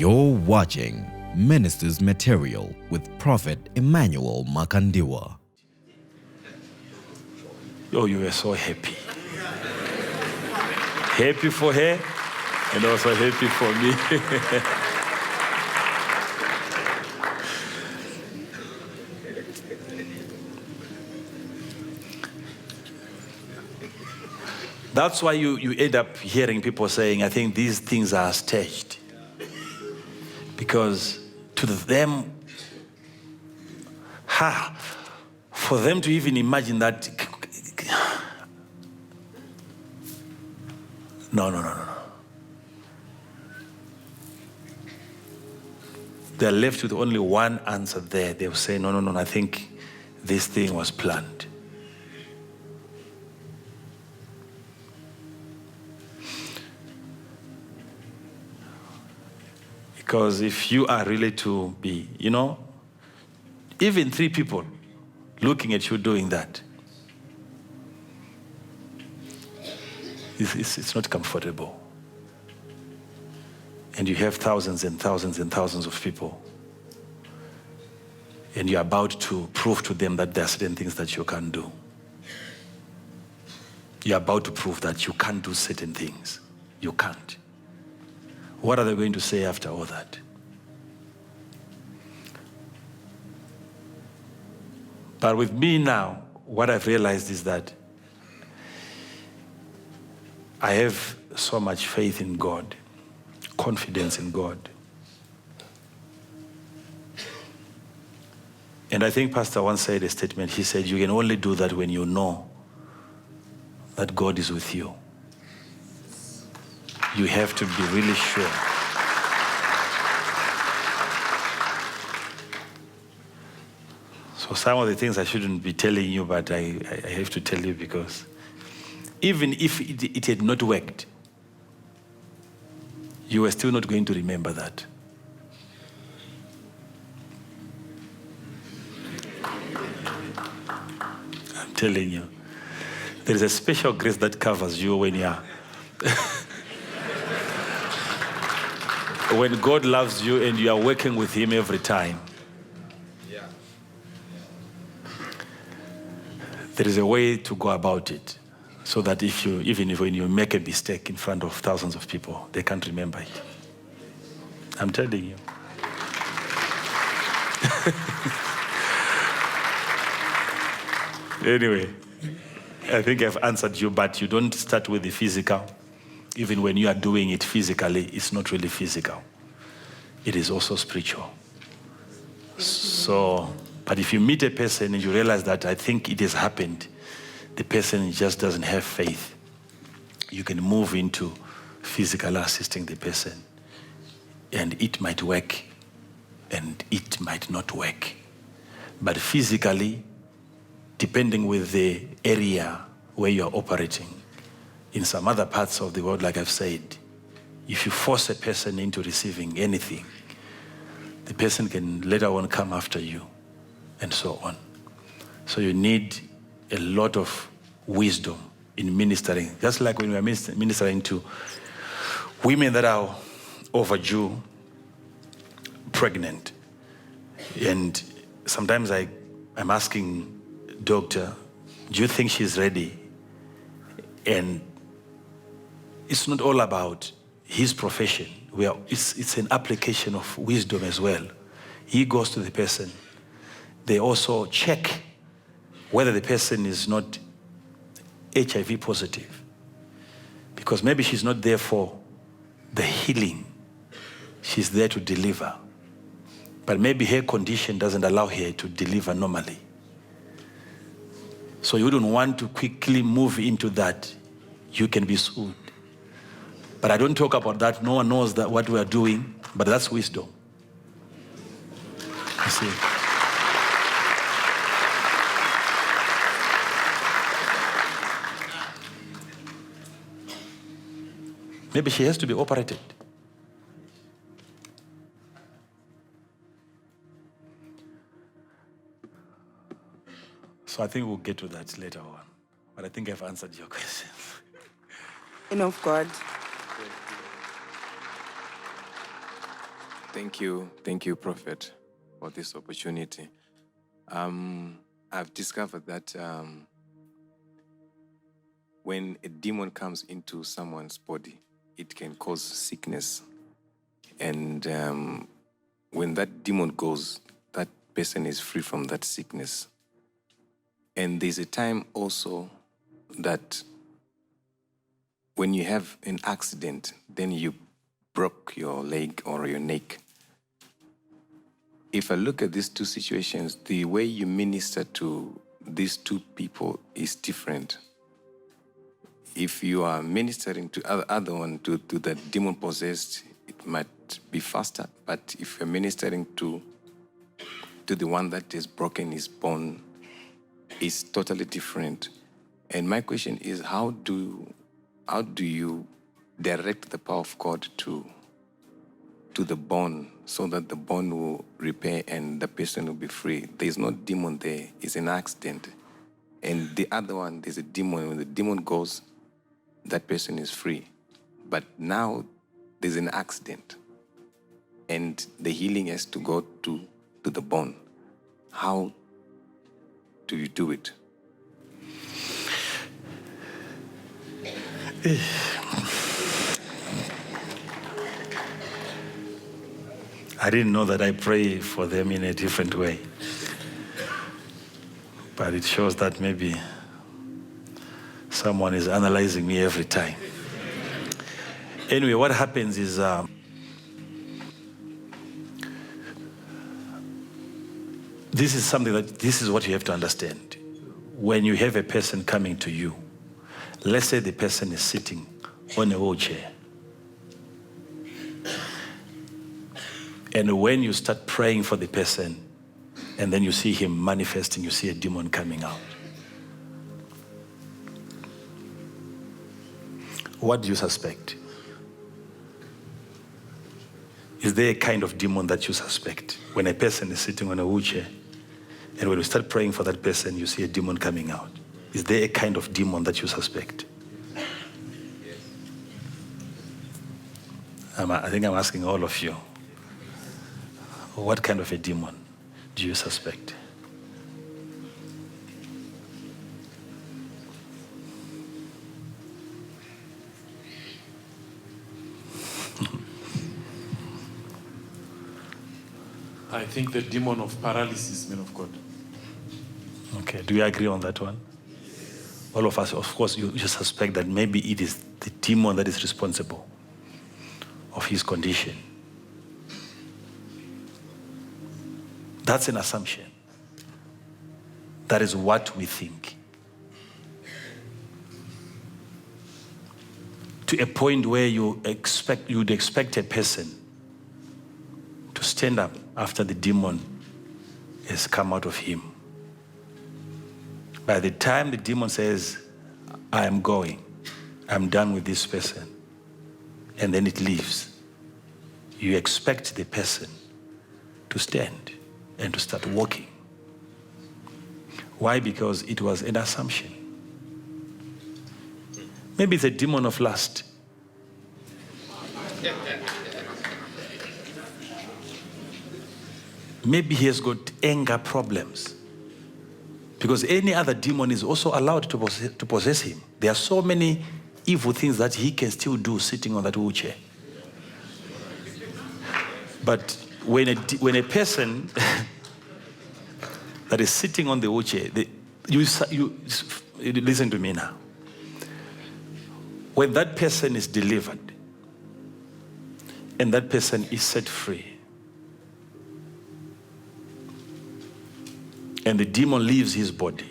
You're watching Minister's Material with Prophet Emmanuel Makandiwa. Oh, you were so happy. Happy for her and also happy for me. That's why you end up hearing people saying, I think these things are staged. Because to them, for them to even imagine that, no. They're left with only one answer there. They'll say, no, I think this thing was planned. Because if you are really to be, even 3 people looking at you doing that, it's not comfortable. And you have thousands and thousands and thousands of people. And you're about to prove to them that there are certain things that you can't do. You're about to prove that you can't do certain things. You can't. What are they going to say after all that? But with me now, what I've realized is that I have so much faith in God, confidence in God. And I think Pastor once said a statement. He said, you can only do that when you know that God is with you. You have to be really sure. So some of the things I shouldn't be telling you, but I have to tell you because even if it had not worked, you were still not going to remember that. I'm telling you, there is a special grace that covers you when you are when God loves you and you are working with Him every time. There is a way to go about it so that even when you make a mistake in front of thousands of people, they can't remember it. I'm telling you. Anyway, I think I've answered you, but you don't start with the physical. Even when you are doing it physically, it's not really physical. It is also spiritual. So, but if you meet a person and you realize that I think it has happened, the person just doesn't have faith, you can move into physical assisting the person. And it might work and it might not work. But physically, depending with the area where you're operating, in some other parts of the world, like I've said, if you force a person into receiving anything, the person can later on come after you, and so on. So you need a lot of wisdom in ministering. Just like when we are ministering to women that are overdue, pregnant. And sometimes I'm asking, doctor, do you think she's ready? And it's not all about his profession. It's an application of wisdom as well. He goes to the person. They also check whether the person is not HIV positive. Because maybe she's not there for the healing. She's there to deliver. But maybe her condition doesn't allow her to deliver normally. So you wouldn't want to quickly move into that. You can be sued. But I don't talk about that. No one knows that what we are doing, but that's wisdom. You see. Maybe she has to be operated. So I think we'll get to that later on. But I think I've answered your question. Of God. Thank you, Prophet, for this opportunity. I've discovered that when a demon comes into someone's body, it can cause sickness. And when that demon goes, that person is free from that sickness. And there's a time also that when you have an accident, then you broke your leg or your neck. If I look at these two situations, the way you minister to these two people is different. If you are ministering to other one, to the demon possessed, it might be faster. But if you're ministering to the one that is broken his bone, it's totally different. And my question is, how do you direct the power of God to the bone so that the bone will repair and the person will be free? There's no demon there, it's an accident. And the other one, there's a demon. When the demon goes, that person is free. But now there's an accident and the healing has to go to the bone. How do you do it? I didn't know that I pray for them in a different way. But it shows that maybe someone is analyzing me every time. Anyway, what happens is this is what you have to understand. When you have a person coming to you, let's say the person is sitting on a wheelchair. And when you start praying for the person, and then you see him manifesting, you see a demon coming out. What do you suspect? Is there a kind of demon that you suspect? When a person is sitting on a wheelchair, and when you start praying for that person, you see a demon coming out. Is there a kind of demon that you suspect? I think I'm asking all of you. What kind of a demon do you suspect? I think the demon of paralysis, man of God. Okay, do you agree on that one? All of us, of course, you suspect that maybe it is the demon that is responsible of his condition. That's an assumption. That is what we think. To a point where you'd expect a person to stand up after the demon has come out of him. By the time the demon says, I am going, I'm done with this person, and then it leaves, you expect the person to stand and to start walking. Why? Because it was an assumption. Maybe it's a demon of lust. Maybe he has got anger problems. Because any other demon is also allowed to possess him. There are so many evil things that he can still do sitting on that wheelchair. But when a person that is sitting on the wheelchair, you listen to me now. When that person is delivered and that person is set free, and the demon leaves his body,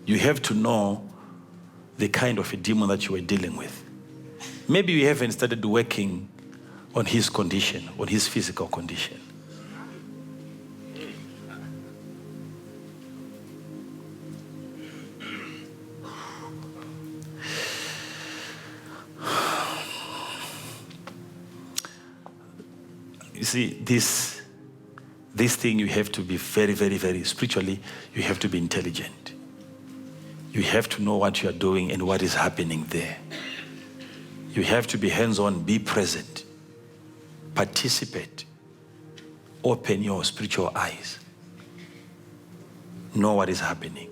you have to know the kind of a demon that you are dealing with. Maybe you haven't started working on his condition, on his physical condition. You see, this thing, you have to be very, very, very spiritually, you have to be intelligent. You have to know what you are doing and what is happening there. You have to be hands-on, be present, participate, open your spiritual eyes. Know what is happening.